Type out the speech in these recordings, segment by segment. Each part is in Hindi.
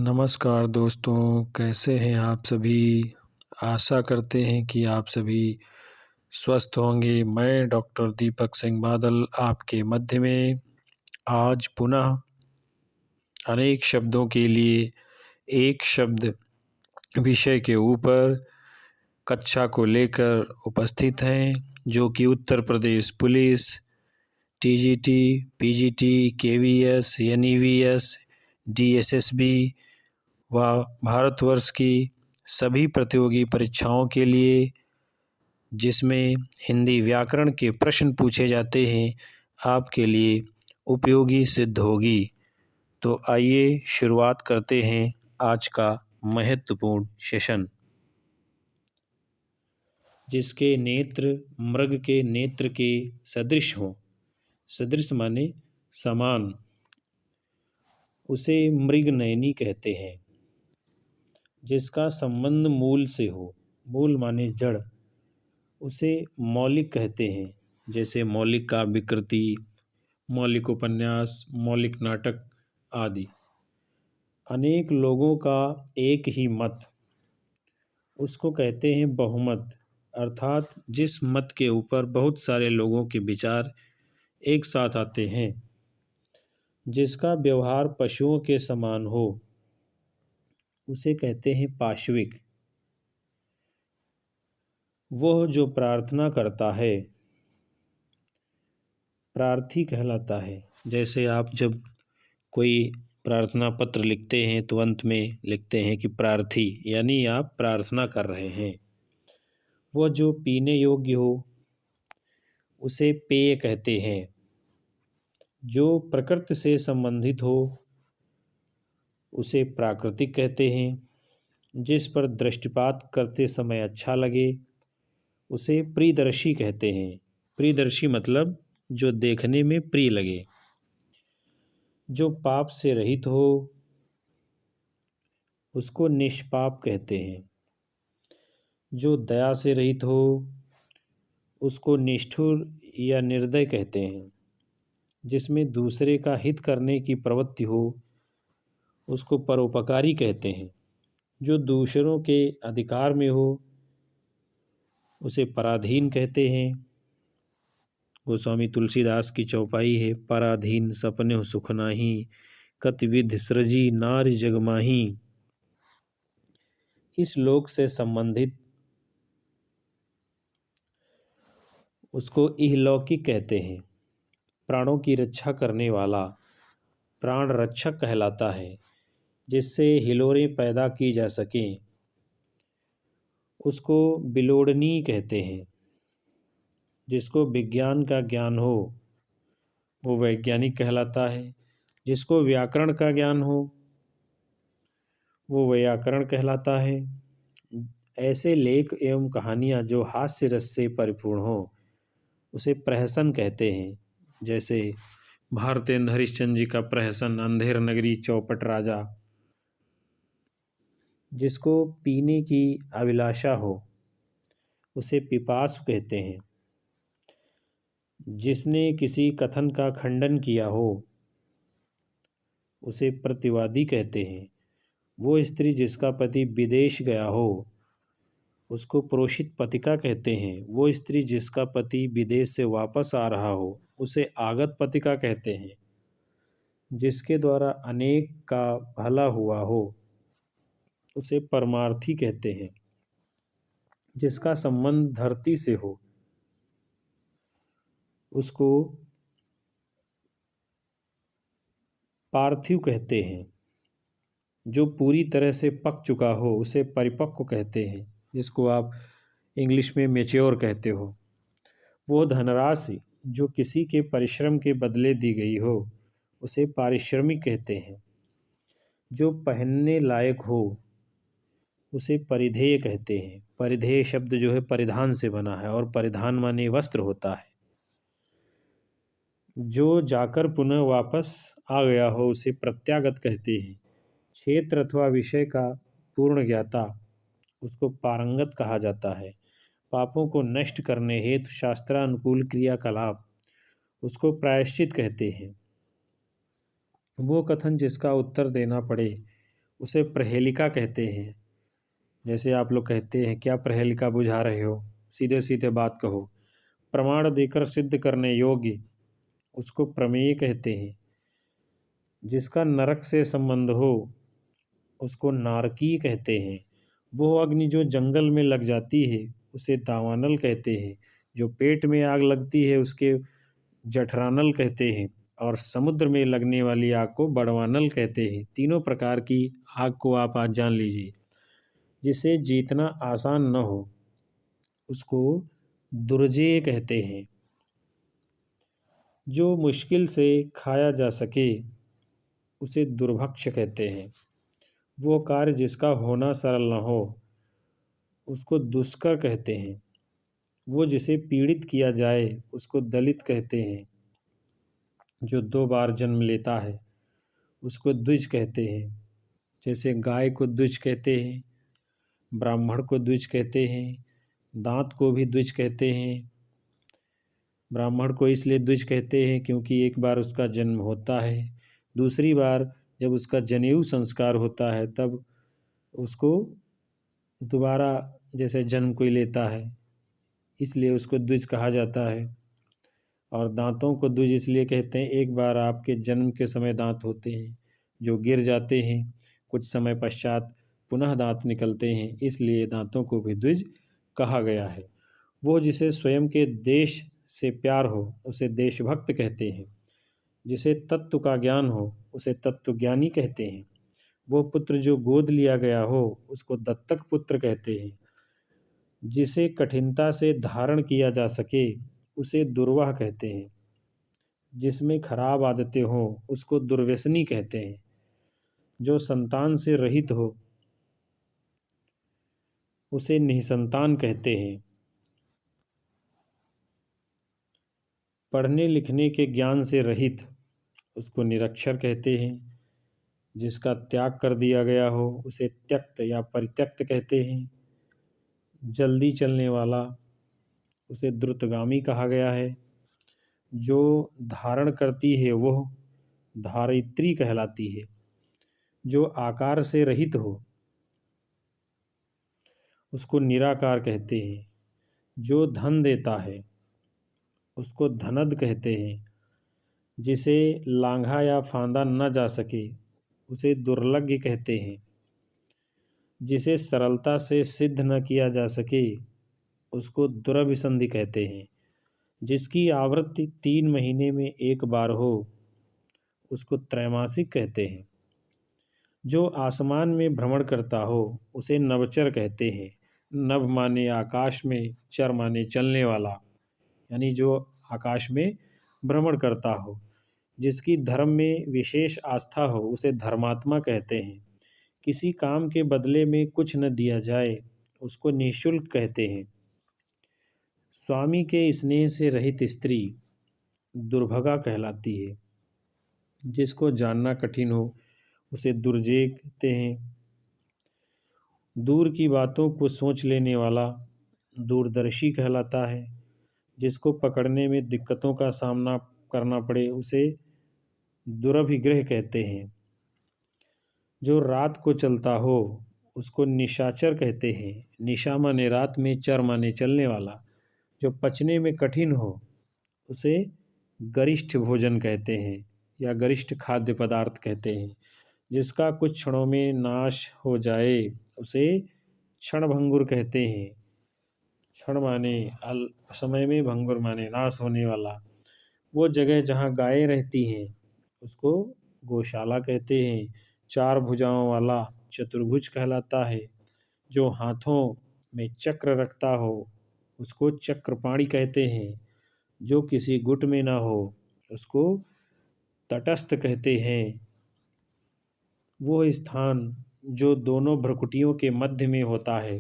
नमस्कार दोस्तों, कैसे हैं आप सभी। आशा करते हैं कि आप सभी स्वस्थ होंगे। मैं डॉक्टर दीपक सिंह बादल आपके मध्य में आज पुनः अनेक शब्दों के लिए एक शब्द विषय के ऊपर कक्षा को लेकर उपस्थित हैं, जो कि Uttar Pradesh police, TGT, PGT, KVS, NEVS, DSSB व भारतवर्ष की सभी प्रतियोगी परीक्षाओं के लिए, जिसमें हिंदी व्याकरण के प्रश्न पूछे जाते हैं, आपके लिए उपयोगी सिद्ध होगी। तो आइए शुरुआत करते हैं आज का महत्वपूर्ण सेशन, जिसके नेत्र मृग के नेत्र के सदृश हों। सदृश माने समान, उसे मृगनयनी कहते हैं। जिसका संबंध मूल से हो, मूल माने जड़, उसे मौलिक कहते हैं। जैसे मौलिक काव्य कृति, मौलिक उपन्यास, मौलिक नाटक आदि। अनेक लोगों का एक ही मत, उसको कहते हैं बहुमत। अर्थात जिस मत के ऊपर बहुत सारे लोगों के विचार एक साथ आते हैं। जिसका व्यवहार पशुओं के समान हो, उसे कहते हैं पाशविक। वह जो प्रार्थना करता है प्रार्थी कहलाता है। जैसे आप जब कोई प्रार्थना पत्र लिखते हैं तो अंत में लिखते हैं कि प्रार्थी, यानी आप प्रार्थना कर रहे हैं। वह जो पीने योग्य हो, उसे पेय कहते हैं। जो प्रकृति से संबंधित हो, उसे प्राकृतिक कहते हैं। जिस पर दृष्टिपात करते समय अच्छा लगे, उसे प्रियदर्शी कहते हैं। प्रियदर्शी मतलब जो देखने में प्रिय लगे। जो पाप से रहित हो, उसको निष्पाप कहते हैं। जो दया से रहित हो, उसको निष्ठुर या निर्दय कहते हैं। जिसमें दूसरे का हित करने की प्रवृत्ति हो, उसको परोपकारी कहते हैं। जो दूसरों के अधिकार में हो, उसे पराधीन कहते हैं। गोस्वामी तुलसीदास की चौपाई है, पराधीन सपने सुख नाही, कतिविध सृजी नारी जगमाही। इस लोक से संबंधित उसको इहलौकिक कहते हैं। प्राणों की रक्षा करने वाला प्राण रक्षक कहलाता है। जिससे हिलोरें पैदा की जा सकें, उसको बिलोड़नी कहते हैं। जिसको विज्ञान का ज्ञान हो, वो वैज्ञानिक कहलाता है। जिसको व्याकरण का ज्ञान हो, वो व्याकरण कहलाता है। ऐसे लेख एवं कहानियाँ जो हास्य रस से परिपूर्ण हो, उसे प्रहसन कहते हैं। जैसे भारतेंद्र हरिश्चंद्र जी का प्रहसन, अंधेर नगरी, चौपट राजा। जिसको पीने की अभिलाषा हो, उसे पिपासु कहते हैं। जिसने किसी कथन का खंडन किया हो, उसे प्रतिवादी कहते हैं। वो स्त्री जिसका पति विदेश गया हो, उसको प्रोषित पतिका कहते हैं। वो स्त्री जिसका पति विदेश से वापस आ रहा हो, उसे आगत पतिका कहते हैं। जिसके द्वारा अनेक का भला हुआ हो, उसे परमार्थी कहते हैं। जिसका संबंध धरती से हो, उसको पार्थिव कहते हैं। जो पूरी तरह से पक चुका हो, उसे परिपक्व कहते हैं। जिसको आप इंग्लिश में मैच्योर कहते हो। वो धनराशि जो किसी के परिश्रम के बदले दी गई हो, उसे पारिश्रमिक कहते हैं। जो पहनने लायक हो, उसे परिधेय कहते हैं। परिधेय शब्द जो है परिधान से बना है, और परिधान माने वस्त्र होता है। जो जाकर पुनः वापस आ गया हो, उसे प्रत्यागत कहते हैं। क्षेत्र अथवा विषय का पूर्ण ज्ञाता, उसको पारंगत कहा जाता है। पापों को नष्ट करने हेतु शास्त्रानुकूल क्रियाकलाप, उसको प्रायश्चित कहते हैं। वो कथन जिसका उत्तर देना पड़े, उसे प्रहेलिका कहते हैं। जैसे आप लोग कहते हैं क्या प्रहेलिका बुझा रहे हो, सीधे सीधे बात कहो। प्रमाण देकर सिद्ध करने योग्य उसको प्रमेय कहते हैं। जिसका नरक से संबंध हो उसको नारकी कहते हैं। वो अग्नि जो जंगल में लग जाती है उसे दावानल कहते हैं। जो पेट में आग लगती है उसके जठरानल कहते हैं। और समुद्र में लगने वाली आग को बड़वानल कहते हैं। तीनों प्रकार की आग को आप आज जान लीजिए। जिसे जीतना आसान न हो उसको दुर्जेय कहते हैं। जो मुश्किल से खाया जा सके उसे दुर्भक्ष कहते हैं। वो कार्य जिसका होना सरल न हो उसको दुष्कर कहते हैं। वो जिसे पीड़ित किया जाए उसको दलित कहते हैं। जो 2 बार जन्म लेता है उसको द्विज कहते हैं। जैसे गाय को द्विज कहते हैं, ब्राह्मण को द्विज कहते हैं, दांत को भी द्विज कहते हैं। ब्राह्मण को इसलिए द्विज कहते हैं क्योंकि एक बार उसका जन्म होता है, दूसरी बार जब उसका जनेऊ संस्कार होता है तब उसको दोबारा जैसे जन्म कोई लेता है, इसलिए उसको द्विज कहा जाता है। और दांतों को द्विज इसलिए कहते हैं, एक बार आपके जन्म के समय दांत होते हैं जो गिर जाते हैं, कुछ समय पश्चात पुनः दांत निकलते हैं, इसलिए दांतों को भी द्विज कहा गया है। वो जिसे स्वयं के देश से प्यार हो उसे देशभक्त कहते हैं। जिसे तत्व का ज्ञान हो उसे तत्वज्ञानी कहते हैं। वो पुत्र जो गोद लिया गया हो उसको दत्तक पुत्र कहते हैं। जिसे कठिनता से धारण किया जा सके उसे दुर्वाह कहते हैं। जिसमें खराब आदतें हों उसको दुर्व्यसनी कहते हैं। जो संतान से रहित हो उसे निःसंतान कहते हैं। पढ़ने लिखने के ज्ञान से रहित उसको निरक्षर कहते हैं। जिसका त्याग कर दिया गया हो उसे त्यक्त या परित्यक्त कहते हैं। जल्दी चलने वाला उसे द्रुतगामी कहा गया है। जो धारण करती है वह धारित्री कहलाती है। जो आकार से रहित हो उसको निराकार कहते हैं। जो धन देता है उसको धनद कहते हैं। जिसे लांघा या फांदा न जा सके उसे दुर्लभ कहते हैं। जिसे सरलता से सिद्ध न किया जा सके उसको दुरभिसंधि कहते हैं। जिसकी आवृत्ति 3 महीने में एक बार हो उसको त्रैमासिक कहते हैं। जो आसमान में भ्रमण करता हो उसे नवचर कहते हैं। नभ माने आकाश में, चर माने चलने वाला, यानी जो आकाश में भ्रमण करता हो। जिसकी धर्म में विशेष आस्था हो उसे धर्मात्मा कहते हैं। किसी काम के बदले में कुछ न दिया जाए उसको निःशुल्क कहते हैं। स्वामी के स्नेह से रहित स्त्री दुर्भगा कहलाती है। जिसको जानना कठिन हो उसे दुर्जेय कहते हैं। दूर की बातों को सोच लेने वाला दूरदर्शी कहलाता है। जिसको पकड़ने में दिक्कतों का सामना करना पड़े उसे दुरभिग्रह कहते हैं। जो रात को चलता हो उसको निशाचर कहते हैं। निशा माने रात में, चर माने चलने वाला। जो पचने में कठिन हो उसे गरिष्ठ भोजन कहते हैं या गरिष्ठ खाद्य पदार्थ कहते हैं। जिसका कुछ क्षणों में नाश हो जाए उसे क्षणभंगुर कहते हैं। क्षण माने अल्प समय में, भंगुर माने नाश होने वाला। वो जगह जहाँ गायें रहती हैं उसको गौशाला कहते हैं। 4 भुजाओं वाला चतुर्भुज कहलाता है। जो हाथों में चक्र रखता हो उसको चक्रपाणि कहते हैं। जो किसी गुट में न हो उसको तटस्थ कहते हैं। वो स्थान जो दोनों भ्रकुटियों के मध्य में होता है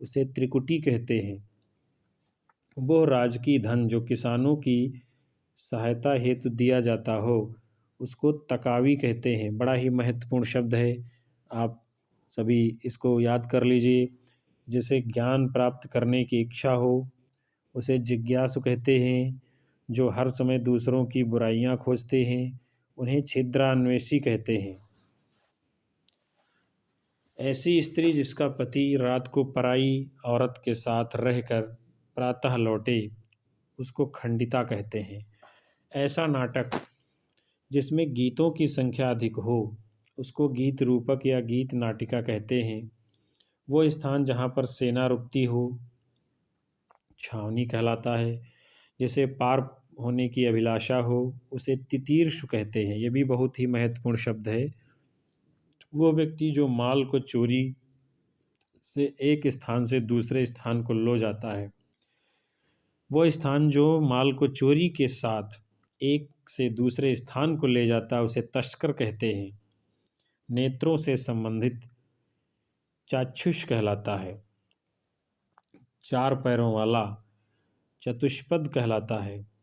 उसे त्रिकुटी कहते हैं। वो राजकी धन जो किसानों की सहायता हेतु दिया जाता हो उसको तकावी कहते हैं। बड़ा ही महत्वपूर्ण शब्द है, आप सभी इसको याद कर लीजिए। जिसे ज्ञान प्राप्त करने की इच्छा हो उसे जिज्ञासु कहते हैं। जो हर समय दूसरों की बुराइयां खोजते हैं उन्हें छिद्रान्वेषी कहते हैं। ऐसी स्त्री जिसका पति रात को पराई औरत के साथ रहकर प्रातः लौटे, उसको खंडिता कहते हैं। ऐसा नाटक जिसमें गीतों की संख्या अधिक हो, उसको गीत रूपक या गीत नाटिका कहते हैं। वो स्थान जहाँ पर सेना रुकती हो, छावनी कहलाता है। जिसे पार होने की अभिलाषा हो, उसे तितीर्ष कहते हैं। ये भी बहुत ही महत्वपूर्ण शब्द है। वो व्यक्ति जो माल को चोरी से एक स्थान से दूसरे स्थान को लो जाता है, वो स्थान जो माल को चोरी के साथ एक से दूसरे स्थान को ले जाता है, उसे तस्कर कहते हैं। नेत्रों से संबंधित चाक्षुष कहलाता है। चार पैरों वाला चतुष्पद कहलाता है।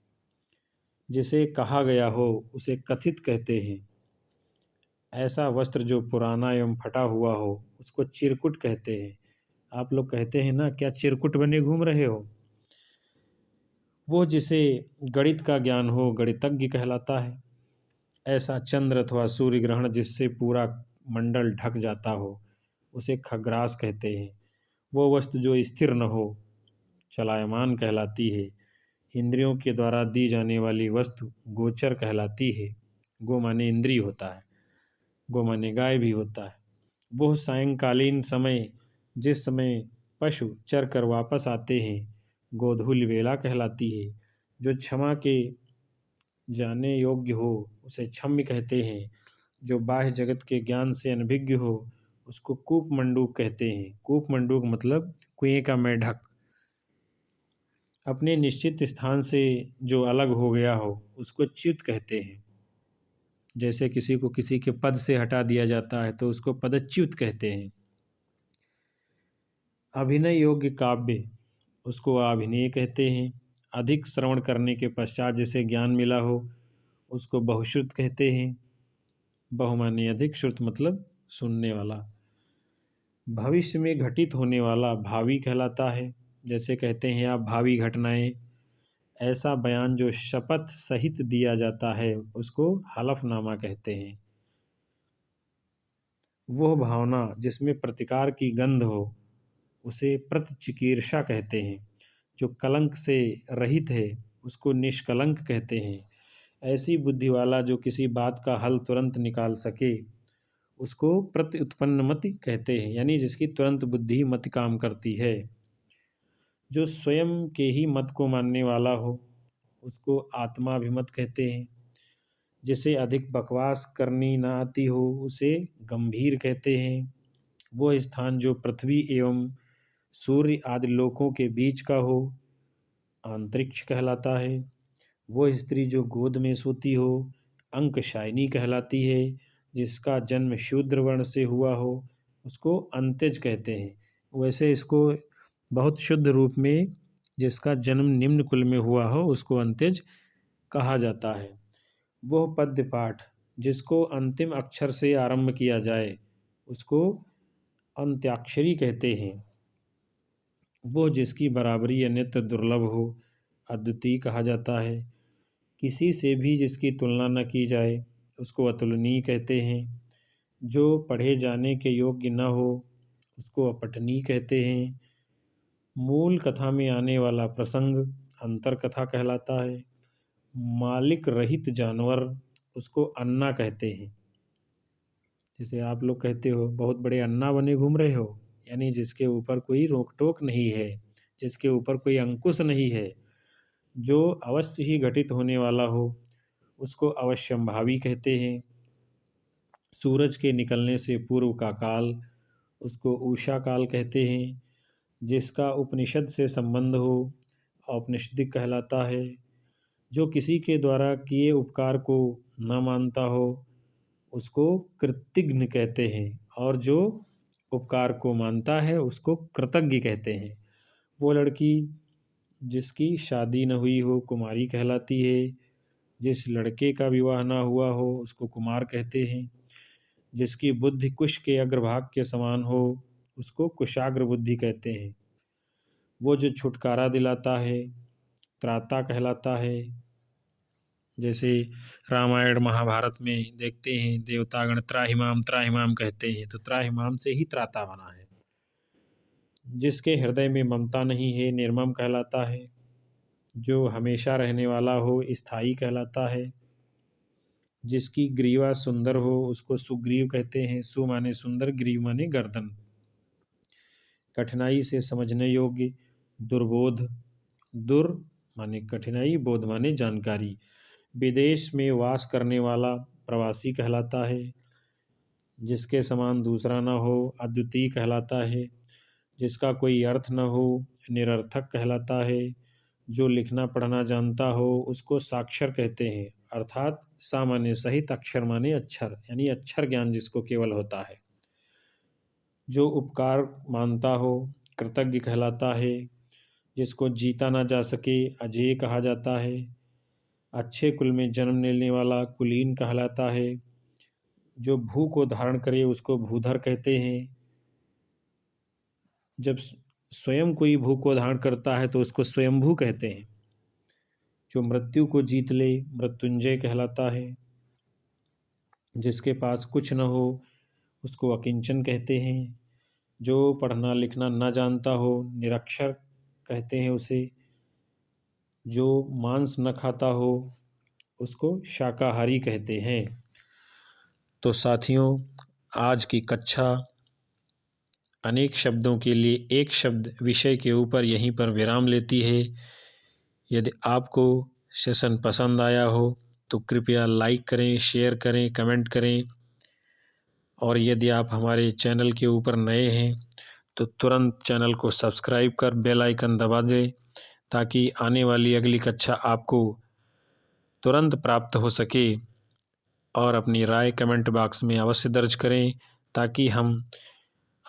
जिसे कहा गया हो, उसे कथित कहते हैं। ऐसा वस्त्र जो पुराना एवं फटा हुआ हो, उसको चिरकुट कहते हैं। आप लोग कहते हैं ना, क्या चिरकुट बने घूम रहे हो? वो जिसे गणित का ज्ञान हो, गणितज्ञ कहलाता है। ऐसा चंद्र अथवा सूर्य ग्रहण जिससे पूरा मंडल ढक जाता हो, उसे खग्रास कहते हैं। वो वस्तु जो स्थिर न हो, चलायमान कहलाती है। इंद्रियों के द्वारा दी जाने वाली वस्तु गोचर कहलाती है। गो माने इंद्रिय होता है, गो माने गाय भी होता है। वो सायंकालीन समय जिस समय पशु चर कर वापस आते हैं, गोधूल वेला कहलाती है। जो क्षमा के जाने योग्य हो, उसे क्षम्य कहते हैं। जो बाह्य जगत के ज्ञान से अनभिज्ञ हो, उसको कूप मंडूक कहते हैं। कूप मंडूक मतलब कुएं का मेढक। अपने निश्चित स्थान से जो अलग हो गया हो, उसको च्युत कहते हैं। जैसे किसी को किसी के पद से हटा दिया जाता है, तो उसको पदच्युत कहते हैं। अभिनय योग्य काव्य, उसको अभिनय कहते हैं। अधिक श्रवण करने के पश्चात जिसे ज्ञान मिला हो, उसको बहुश्रुत कहते हैं। बहुमानी अधिक, श्रुत मतलब सुनने वाला। भविष्य में घटित होने वाला भावी कहलाता है। जैसे कहते हैं आप भावी घटनाएं। ऐसा बयान जो शपथ सहित दिया जाता है, उसको हलफनामा कहते हैं। वह भावना जिसमें प्रतिकार की गंध हो, उसे प्रतिचिकीर्षा कहते हैं। जो कलंक से रहित है, उसको निष्कलंक कहते हैं। ऐसी बुद्धि वाला जो किसी बात का हल तुरंत निकाल सके, उसको प्रत्युत्पन्नमति कहते हैं। यानी जिसकी तुरंत बुद्धि मति काम करती है। जो स्वयं के ही मत को मानने वाला हो, उसको आत्माभिमत कहते हैं। जिसे अधिक बकवास करनी ना आती हो, उसे गंभीर कहते हैं। वो स्थान जो पृथ्वी एवं सूर्य आदि लोकों के बीच का हो, अंतरिक्ष कहलाता है। वो स्त्री जो गोद में सोती हो, अंकशायनी कहलाती है। जिसका जन्म शूद्र वर्ण से हुआ हो, उसको अंत्यज कहते हैं। वैसे इसको बहुत शुद्ध रूप में, जिसका जन्म निम्न कुल में हुआ हो, उसको अंत्यज कहा जाता है। वह पद्य पाठ जिसको अंतिम अक्षर से आरंभ किया जाए, उसको अंत्याक्षरी कहते हैं। वो जिसकी बराबरी अन्यत्र दुर्लभ हो, अद्वितीय कहा जाता है। किसी से भी जिसकी तुलना न की जाए, उसको अतुलनीय कहते हैं। जो पढ़े जाने के योग्य न हो, उसको अपठनीय कहते हैं। मूल कथा में आने वाला प्रसंग अंतर कथा कहलाता है। मालिक रहित जानवर, उसको अन्ना कहते हैं। जैसे आप लोग कहते हो बहुत बड़े अन्ना बने घूम रहे हो, यानी जिसके ऊपर कोई रोक टोक नहीं है, जिसके ऊपर कोई अंकुश नहीं है, जो अवश्य ही घटित होने वाला हो, उसको अवश्यंभावी कहते हैं। सूरज के निकलने से पूर्व का काल, उसको उषा काल कहते हैं। जिसका उपनिषद से संबंध हो, औपनिषदिक कहलाता है। जो किसी के द्वारा किए उपकार को न मानता हो, उसको कृतघ्न कहते हैं। और जो उपकार को मानता है, उसको कृतज्ञ कहते हैं। वो लड़की जिसकी शादी न हुई हो, कुमारी कहलाती है। जिस लड़के का विवाह न हुआ हो, उसको कुमार कहते हैं। जिसकी बुद्धि कुश के अग्रभाग के समान हो, उसको कुशाग्र बुद्धि कहते हैं। वो जो छुटकारा दिलाता है, त्राता कहलाता है। जैसे रामायण महाभारत में देखते हैं देवतागण त्राहिमाम त्राहिमाम कहते हैं, तो त्राहिमाम से ही त्राता बना है। जिसके हृदय में ममता नहीं है निर्मम कहलाता है, जो हमेशा रहने वाला हो स्थायी कहलाता है। जिसकी ग्रीवा सुंदर हो उसको सुग्रीव कहते हैं। सु माने सुंदर, ग्रीव माने गर्दन। कठिनाई से समझने योग्य, दुर्बोध। दुर माने कठिनाई, बोध माने जानकारी। विदेश में वास करने वाला प्रवासी कहलाता है। जिसके समान दूसरा न हो अद्वितीय कहलाता है। जिसका कोई अर्थ न हो निरर्थक कहलाता है। जो लिखना पढ़ना जानता हो उसको साक्षर कहते हैं, अर्थात सामान्य सहित अक्षर माने अक्षर, यानी अक्षर ज्ञान जिसको केवल होता है। जो उपकार मानता हो कृतज्ञ कहलाता है। जिसको जीता ना जा सके अजेय कहा जाता है। अच्छे कुल में जन्म लेने वाला कुलीन कहलाता है। जो भू को धारण करे उसको भूधर कहते हैं। जब स्वयं कोई भू को धारण करता है तो उसको स्वयंभू कहते हैं। जो मृत्यु को जीत ले मृत्युंजय कहलाता है। जिसके पास कुछ न हो उसको अकिंचन कहते हैं। जो पढ़ना लिखना न जानता हो निरक्षर कहते हैं उसे। जो मांस न खाता हो उसको शाकाहारी कहते हैं। तो साथियों, आज की कक्षा अनेक शब्दों के लिए एक शब्द विषय के ऊपर यहीं पर विराम लेती है। यदि आपको सेशन पसंद आया हो तो कृपया लाइक करें, शेयर करें, कमेंट करें। और यदि आप हमारे चैनल के ऊपर नए हैं तो तुरंत चैनल को सब्सक्राइब कर बेल आइकन दबा दें, ताकि आने वाली अगली कक्षा आपको तुरंत प्राप्त हो सके। और अपनी राय कमेंट बॉक्स में अवश्य दर्ज करें, ताकि हम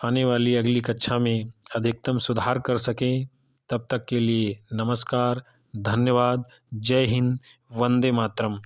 आने वाली अगली कक्षा में अधिकतम सुधार कर सकें। तब तक के लिए नमस्कार, धन्यवाद, जय हिंद, वंदे मातरम।